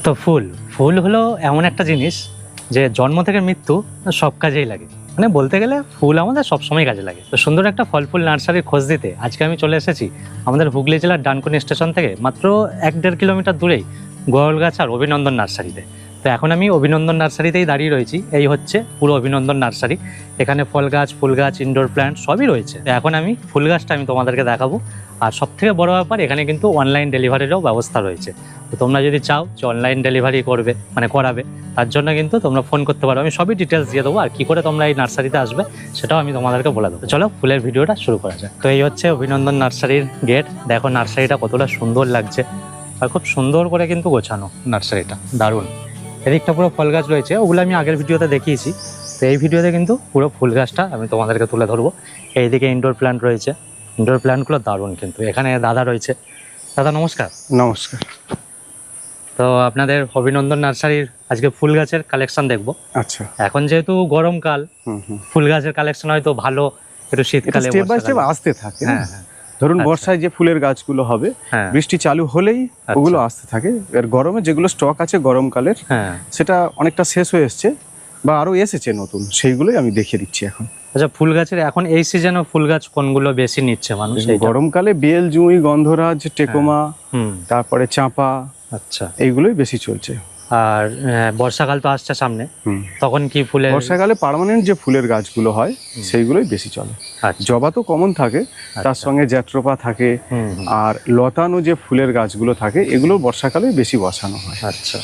তো ফুল ফুল হলো এমন একটা জিনিস যে জন্ম থেকে মৃত্যু সব কাজেই লাগে, মানে বলতে গেলে ফুল আমাদের সবসময় কাজে লাগে। তো সুন্দর একটা ফল ফুল নার্সারির খোঁজ দিতে আজকে আমি চলে এসেছি আমাদের হুগলি জেলার ডানকুনি স্টেশন থেকে মাত্র 1-1.5 কিলোমিটার দূরেই গোয়ালগাছ আর অভিনন্দন নার্সারিতে। তো এখন আমি অভিনন্দন নার্সারিতেই দাঁড়িয়ে রয়েছি। এই হচ্ছে পুরো অভিনন্দন নার্সারি। এখানে ফল গাছ, ফুল গাছ, ইনডোর প্ল্যান্ট সবই রয়েছে। তো এখন আমি ফুল গাছটা আমি তোমাদেরকে দেখাবো। আর সবথেকে বড় ব্যাপার, এখানে কিন্তু অনলাইন ডেলিভারিরও ব্যবস্থা রয়েছে। তো তোমরা যদি চাও যে অনলাইন ডেলিভারি করবে, মানে করাবে, তার জন্য কিন্তু তোমরা ফোন করতে পারো। আমি সবই ডিটেলস দিয়ে দেবো, আর কি করে তোমরা এই নার্সারিতে আসবে সেটাও আমি তোমাদেরকে বলে দেবো। চলো ফুলের ভিডিওটা শুরু করা যাক। তো এই হচ্ছে অভিনন্দন নার্সারির গেট। দেখো নার্সারিটা কতটা সুন্দর লাগছে, আর খুব সুন্দর করে কিন্তু গোছানো নার্সারিটা, দারুণ। এদিকটা পুরো ফল গাছ রয়েছে, ওগুলো আমি আগের ভিডিওতে দেখিয়েছি। তো এই ভিডিওতে কিন্তু পুরো ফুল গাছটা আমি তোমাদেরকে তুলে ধরবো। এইদিকে ইনডোর প্ল্যান্ট রয়েছে, ইনডোর প্ল্যান্টগুলো দারুণ। কিন্তু এখানে দাদা রয়েছে। দাদা নমস্কার। নমস্কার। তো আপনাদের অভিনন্দন নার্সারির আজকে ফুল গাছের কালেকশন দেখবো। আচ্ছা, এখন যেহেতু গরমকাল, ফুল গাছের কালেকশন হয়তো ভালো, একটু শীতকালে স্টেপ বাই স্টেপ আসতে থাকে। হ্যাঁ হ্যাঁ, ধরুন আচ্ছা। বর্ষায় যে ফুলের গাছগুলো হবে, হ্যাঁ বৃষ্টি চালু হলেই ওগুলো আসতে থাকে। এর গরমে যেগুলো স্টক আছে গরমকালের, হ্যাঁ। সেটা অনেকটা শেষ হয়ে এসছে বা আরো এসেছে নতুন, সেইগুলোই আমি দেখিয়ে দিচ্ছি এখন। আচ্ছা, ফুল গাছের এখন এই সিজনে ফুল গাছ কোনগুলো বেশি নিচ্ছে মানুষ? গরমকালে বেল, জুঁই, গন্ধরাজ, টেকোমা, তারপরে চাঁপা, আচ্ছা, এইগুলোই বেশি চলছে। আর বর্ষাকাল তো আসছে সামনে, তখন কি ফুলের? বর্ষাকালে পার্মানেন্ট যে ফুলের গাছগুলো হয় সেইগুলোই বেশি চলে। আচ্ছা। জবা তো কমন থাকে, তার সঙ্গে জ্যাট্রোপা থাকে, আর লতানো যে ফুলের গাছগুলো থাকে এগুলো বর্ষাকালে বেশি বসানো হয়। আচ্ছা,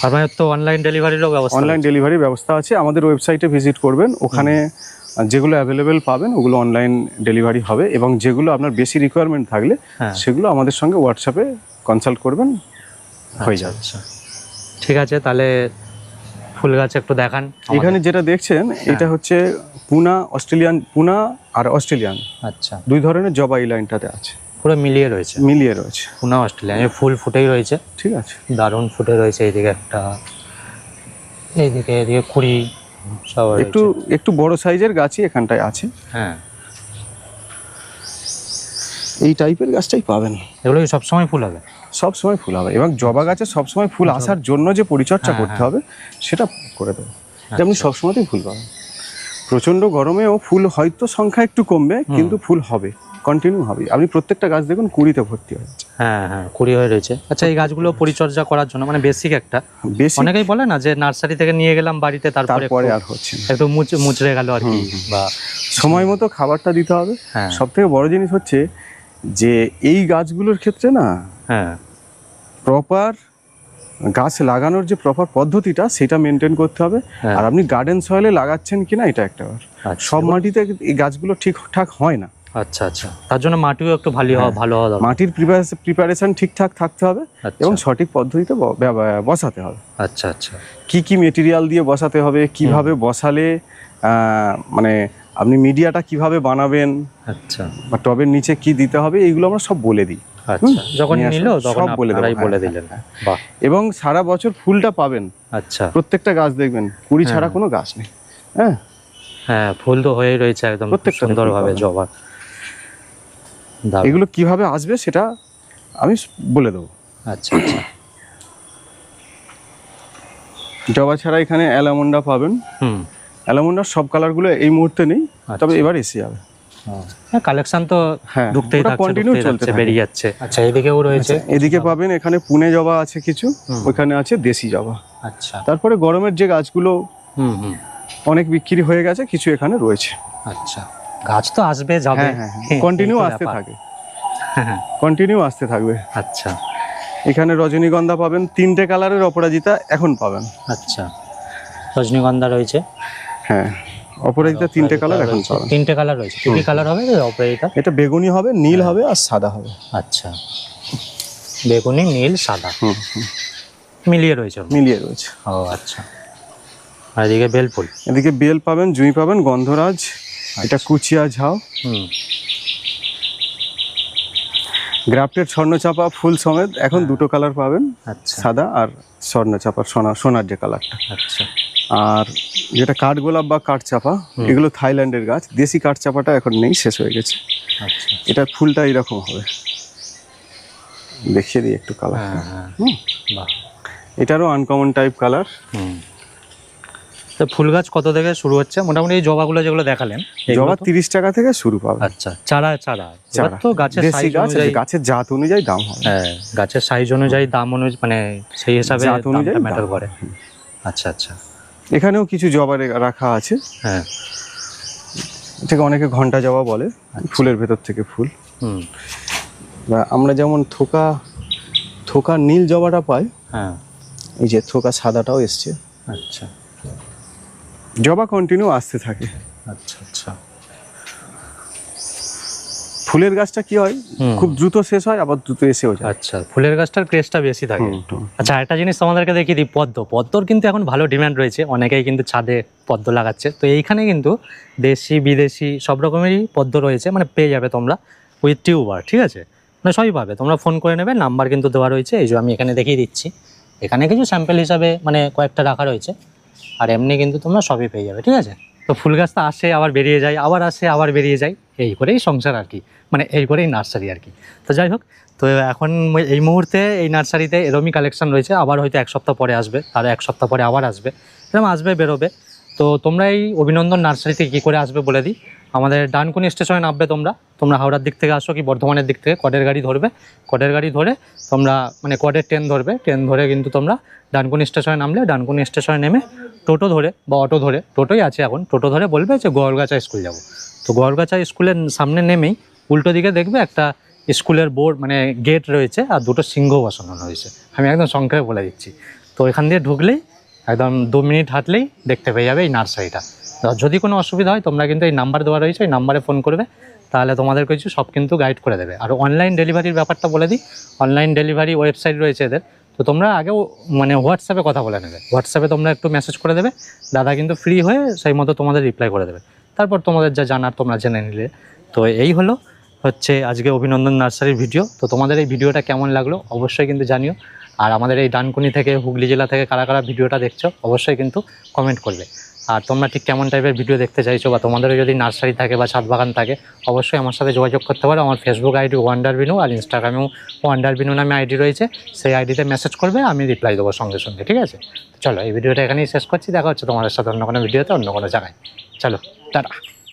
আপনাদের তো অনলাইন ডেলিভারিরও ব্যবস্থা? অনলাইন ডেলিভারির ব্যবস্থা আছে, আমাদের ওয়েবসাইটে ভিজিট করবেন, ওখানে যেগুলো অ্যাভেলেবেল পাবেন ওগুলো অনলাইন ডেলিভারি হবে। এবং যেগুলো আপনার বেশি রিকোয়ারমেন্ট থাকলে সেগুলো আমাদের সঙ্গে হোয়াটসঅ্যাপে কনসাল্ট করবেন, হয়ে যাবে। আচ্ছা, ঠিক আছে। তাহলে ফুল গাছ একটু দেখান। এখানে যেটা দেখছেন এটা হচ্ছে পুনা অস্ট্রেলিয়ান, পুনা আর অস্ট্রেলিয়ান, আচ্ছা, দুই ধরনের জবা এই লাইনটাতে আছে, পুরো মিলিয়ে রয়েছে। মিলিয়ে রয়েছে। পুনা অস্ট্রেলিয়ান ফুল ফুটেই রয়েছে, ঠিক আছে, দারুণ ফুটে রয়েছে। এইদিকে একটা, এইদিকে এদিকে কুড়ি সব একটু একটু বড় সাইজের গাছই এখানটায় আছে। হ্যাঁ, এই টাইপের গাছটাই পাবেন। এগুলো কি সবসময় ফুল হবে? সব সময় ফুল হবে, এবং জবা গাছে সবসময় ফুল আসার জন্য যে পরিচর্যা করতে হবে সেটা করে দেবো, যেমন সবসময়তেই ফুল পাবেন। প্রচণ্ড গরমেও ফুল হয়তো সংখ্যা একটু কমবে, কিন্তু ফুল হবে, কন্টিনিউ হবে। আপনি প্রত্যেকটা গাছ দেখুন কুড়িতে ভর্তি হয়ে যাচ্ছে। হ্যাঁ হ্যাঁ, কুড়ি হয়ে রয়েছে। আচ্ছা, এই গাছগুলো পরিচর্যা করার জন্য মানে বেসিক একটা, অনেকেই বলে না যে নার্সারি থেকে নিয়ে গেলাম বাড়িতে, তারপরে আর হচ্ছে না, একটু মুচড়ে গেল আর কি, বা সময় মতো খাবারটা দিতে হবে। সব থেকে বড় জিনিস হচ্ছে যে এই গাছগুলোর ক্ষেত্রে না, হ্যাঁ, প্রপার গাছ লাগানোর যে প্রপার পদ্ধতিটা সেটা মেনটেন করতে হবে। আর আপনি গার্ডেন সয়েলে লাগাচ্ছেন কিনা এটা একটা, সব মাটিতে এই গাছগুলো ঠিকঠাক হয় না। আচ্ছা আচ্ছা, তার জন্য মাটিও একটু ভালো হওয়া দরকার। মাটির প্রিপারেশন ঠিকঠাক থাকতে হবে এবং সঠিক পদ্ধতিতে বসাতে হবে। আচ্ছা আচ্ছা, কি কি মেটেরিয়াল দিয়ে বসাতে হবে, কিভাবে বসালে মানে আপনি মিডিয়াটা কিভাবে বানাবেন, আচ্ছা, বা টবের নিচে কি দিতে হবে, এইগুলো আমরা সব বলে দিই। আচ্ছা, যখন নিলো তখন সব বলে দিলেন। বাহ। এবং সারা বছর ফুলটা পাবেন। আচ্ছা, প্রত্যেকটা গাছ দেখবেন কুড়ি ছাড়া কোনো গাছ নেই। হ্যাঁ হ্যাঁ, ফুল তো হয়েই রয়েছে একদম সুন্দরভাবে জবা। এগুলো কিভাবে আসবে সেটা আমি বলে দেবো। আচ্ছা আচ্ছা, জবা ছাড়া এখানে অ্যালামন্ডা পাবেন। অ্যালামন্ডার সব কালারগুলো এই মুহূর্তে নেই, তবে এবার এসে যাবে। হ্যাঁ, কালেকশন তো ঢুকতেই থাকছে, কন্টিনিউ চলছে, বেরিয়ে যাচ্ছে। আচ্ছা, এদিকেও রয়েছে। এদিকে পাবেন, এখানে পুনে জবা আছে কিছু, ওখানে আছে দেশি জবা। আচ্ছা, তারপরে গরমের যে গাছগুলো অনেক বিক্রি হয়ে গেছে, কিছু এখানে রয়েছে। আচ্ছা, গাছ তো আসবে যাবে, কন্টিনিউ আসতে থাকে, কন্টিনিউ আসতে থাকবে। আচ্ছা, এখানে রজনীগন্ধা পাবেন, 3টে কালারের অপরাজিতা এখন পাবেন। আচ্ছা, রজনীগন্ধা রয়েছে। হ্যাঁ, অপরাজিতা 3টে কালার এখন পাবেন। 3টে কালার রয়েছে। কি কি কালার হবে অপরাজিতা? এটা বেগুনি হবে, নীল হবে আর সাদা হবে। আচ্ছা, বেগুনি, নীল, সাদা মিলিয়ে রয়েছে। ও আচ্ছা। আর এদিকে বেলফুল, এদিকে বেল পাবেন, জুঁই পাবেন, গন্ধরাজ, এটা কুচিয়া ঝাউ, গ্রাফটেড স্বর্ণচাপা ফুল সমেত এখন 2টো কালার পাবেন, সাদা আর স্বর্ণচাপা, সোনার যে কালারটা। আচ্ছা, আর যেটা কাঠগোলাপ বা কাঠচাপা, এগুলো থাইল্যান্ডের গাছ। দেশি কাঠচাপাটা এখন নেই, শেষ হয়ে গেছে। আচ্ছা, এটার ফুলটা এইরকম হবে, দেখিয়ে দিই একটু কালার। এটারও আনকমন টাইপ কালার। তো ফুল গাছ কত থেকে শুরু হচ্ছে মোটামুটি? এই জবাগুলো যেগুলো দেখালেন জবা 30 টাকা থেকে শুরু পাবে। আচ্ছা, চারা চারা চারা। তো গাছের দেশি সাইজ গাছ আছে, অনুযায়ী, গাছের জাত অনুযায়ী দাম হবে। হ্যাঁ গাছের সাইজ অনুযায়ী দাম অনুযায়ী, মানে সেই হিসাবে জাত অনুযায়ী দামটা ম্যাটার দাম। করে। আচ্ছা আচ্ছা, এখানেও কিছু জবা রাখা আছে, হ্যাঁ এটাকে অনেকে ঘন্টা জবা বলে, ফুলের ভেতর থেকে ফুল। হুম বা আমরা যেমন থোকা থোকা নীল জবাটা পাই, হ্যাঁ এই যে থোকা সাদাটাও এসছে। আচ্ছা জবা কন্টিনিউ আসতে থাকে। আচ্ছা আচ্ছা, ফুলের গাছটা কি হয়, হুম। খুব দ্রুত শেষ হয় আবার দ্রুত এসেও যায়। আচ্ছা, ফুলের গাছটার ক্রেজটা বেশি থাকে। আচ্ছা, একটা জিনিস তোমাদেরকে দেখিয়ে দিই, পদ্মর কিন্তু এখন ভালো ডিমান্ড রয়েছে, অনেকেই কিন্তু ছাদে পদ্ম লাগাচ্ছে। তো এইখানে কিন্তু দেশি বিদেশি সব রকমেরই পদ্ম রয়েছে, মানে পেয়ে যাবে তোমরা উইথ টিউবার, ঠিক আছে? মানে সবই পাবে, তোমরা ফোন করে নেবে, নাম্বার কিন্তু দেওয়া রয়েছে, এই যে আমি এখানে দেখিয়ে দিচ্ছি। এখানে কিছু স্যাম্পেল হিসাবে মানে কয়েকটা রাখা রয়েছে, আর এমনি কিন্তু তোমরা সবই পেয়ে যাবে, ঠিক আছে? তো ফুল গাছটা আসে আবার বেরিয়ে যায়, আবার আসে আবার বেরিয়ে যায়, এই করেই সংসার আর কি, মানে এই করেই নার্সারি আর কি। তো যাই হোক, তো এখন এই মুহূর্তে এই নার্সারিতে এরমই কালেকশন রয়েছে, আবার হয়তো এক সপ্তাহ পরে আসবে, তার এক সপ্তাহ পরে আবার আসবে, এরকম আসবে বেরোবে। তো তোমরা এই অভিনন্দন নার্সারিতে কী করে আসবে বলে দিই। আমাদের ডানকুনি স্টেশনে নামবে, তোমরা হাওড়ার দিক থেকে আসো কি বর্ধমানের দিক থেকে, কডের গাড়ি ধরবে, কডের গাড়ি ধরে তোমরা মানে কডের ট্রেন ধরবে, ট্রেন ধরে কিন্তু তোমরা ডানকুনি স্টেশনে নামলে, ডানকুনি স্টেশনে নেমে টোটো ধরে বা অটো ধরে, টোটোই আছে এখন, টোটো ধরে বলবে যে গোয়ালগাছা স্কুল যাব। তো গোয়ালগাছা স্কুলের সামনে নেমেই উল্টো দিকে দেখবে একটা স্কুলের বোর্ড মানে গেট রয়েছে, আর দুটো সিংহ বসানো রয়েছে, আমি একদম সংক্ষেপে বলে দিচ্ছি। তো এখান দিয়ে ঢুকলেই একদম 2 মিনিট হাঁটলেই দেখতে পেয়ে যাবে এই নার্সারিটা। যদি কোনো অসুবিধা হয় তোমরা কিন্তু এই নাম্বার দেওয়া রয়েছে, এই নাম্বারে ফোন করবে, তাহলে তোমাদের কিছু সব কিন্তু গাইড করে দেবে। আর অনলাইন ডেলিভারির ব্যাপারটা বলে দিই, অনলাইন ডেলিভারি ওয়েবসাইট রয়েছে এদের। তো তোমরা আগেও মানে হোয়াটসঅ্যাপে কথা বলে নেবে, হোয়াটসঅ্যাপে তোমরা একটু মেসেজ করে দেবে, দাদা কিন্তু ফ্রি হয়ে সেই মতো তোমাদের রিপ্লাই করে দেবে, তারপর তোমাদের যা জানার তোমরা জেনে নিলে। তো এই হচ্ছে আজকে অভিনন্দন নার্সারির ভিডিও। তো তোমাদের এই ভিডিওটা কেমন লাগলো অবশ্যই কিন্তু জানিও। আর আমাদের এই ডানকুনি থেকে, হুগলি জেলা থেকে কারা কারা ভিডিওটা দেখছো অবশ্যই কিন্তু কমেন্ট করবে। আর তোমরা ঠিক কেমন টাইপের ভিডিও দেখতে চাইছো, বা তোমাদেরও যদি নার্সারি থাকে বা ছাদ বাগান থাকে, অবশ্যই আমার সাথে যোগাযোগ করতে পারো। আমার ফেসবুক আইডি ওয়ান্ডার বিনু, আর ইনস্টাগ্রামেও ওয়ান্ডার বিনু নামে আইডি রয়েছে, সেই আইডিতে মেসেজ করবে, আমি রিপ্লাই দেবো সঙ্গে সঙ্গে, ঠিক আছে? চলো এই ভিডিওটা এখানেই শেষ করছি, দেখা হচ্ছে তোমাদের সাথে অন্য কোনো ভিডিওতে অন্য কোনো জায়গায়। চলো টাটা।